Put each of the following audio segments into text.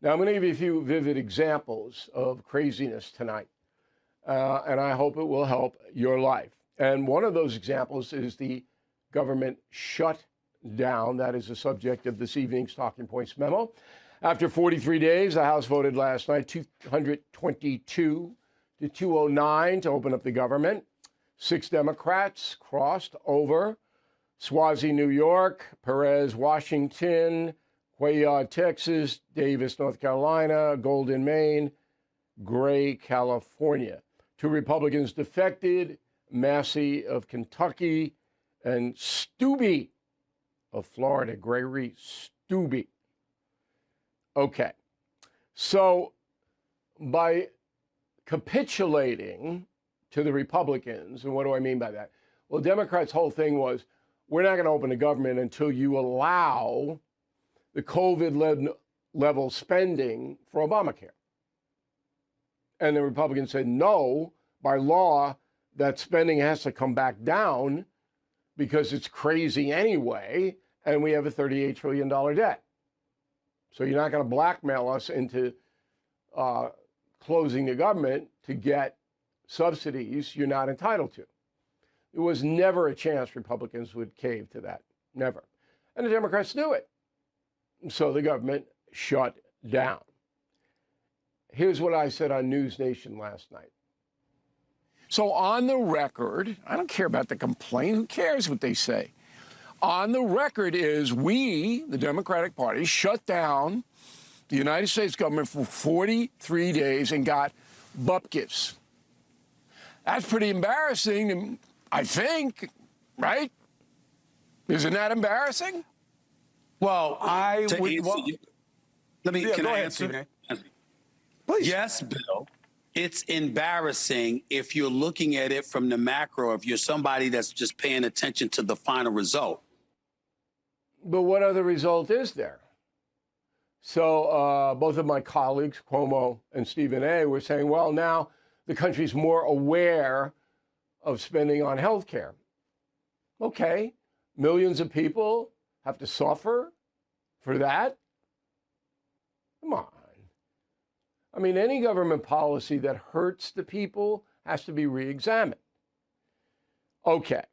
Now, I'm going to give you a few vivid examples of craziness tonight, and I hope it will help your life. And one of those examples is the government shutdown. That is the subject of this evening's Talking Points memo. After 43 days, the House voted last night 222 to 209 to open up the government. 6 Democrats crossed over. Swazi, New York, Perez, Washington, Cuellar, Texas, Davis, North Carolina, Golden, Maine, Gray, California. 2 Republicans defected, Massey of Kentucky, and Stubbe of Florida, Gregory Stubbe. Okay, so by capitulating to the Republicans, and what do I mean by that? Well, Democrats' whole thing was, we're not going to open the government until you allow the COVID level spending for Obamacare. And the Republicans said, no, by law, that spending has to come back down because it's crazy anyway, and we have a $38 trillion debt. So you're not going to blackmail us into closing the government to get subsidies you're not entitled to. There was never a chance Republicans would cave to that. Never. And the Democrats knew it. So the government shut down. Here's what I said on News Nation last night. So on the record, I don't care about the complaint. Who cares what they say? On the record is we, the Democratic Party, shut down the United States government for 43 days and got bupkis. That's pretty embarrassing, I think, right? Isn't that embarrassing? Well, I would. Well, Can I answer? Please. Yes, Bill. It's embarrassing if you're looking at it from the macro, if you're somebody that's just paying attention to the final result. But what other result is there? So both of my colleagues, Cuomo and Stephen A., were saying, well, now the country's more aware of spending on health care. Okay, millions of people have to suffer for that? Come on. I mean, any government policy that hurts the people has to be re-examined. Okay.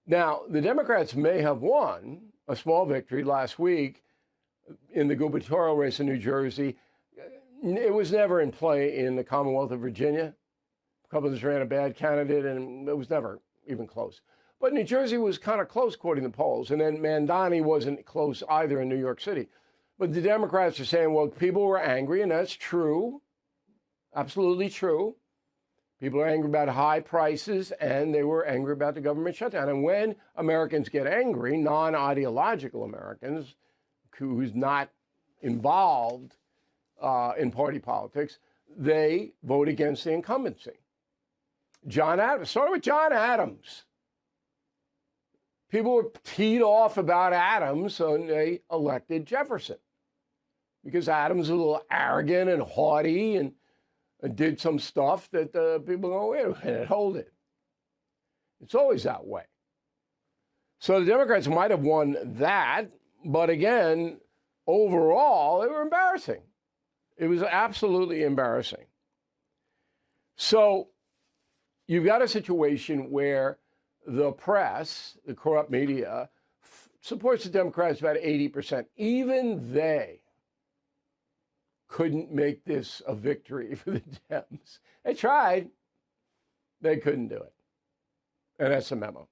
Now, the Democrats may have won a small victory last week in the gubernatorial race in New Jersey. It was never in play in the Commonwealth of Virginia. Republicans ran a bad candidate, and it was never even close. But New Jersey was kind of close, according to polls. And then Mandani wasn't close either in New York City. But the Democrats are saying, well, people were angry, and that's true. Absolutely true. People are angry about high prices, and they were angry about the government shutdown. And when Americans get angry, non-ideological Americans, who's not involved in party politics, they vote against the incumbency. John Adams, started with John Adams. People were teed off about Adams, so they elected Jefferson. Because Adams was a little arrogant and haughty and did some stuff that people go, wait a minute, hold it. It's always that way. So the Democrats might have won that, but again, overall, they were embarrassing. It was absolutely embarrassing. So you've got a situation where the press, the corrupt media, supports the Democrats about 80%. Even they couldn't make this a victory for the Dems. They tried. They couldn't do it. And that's the memo.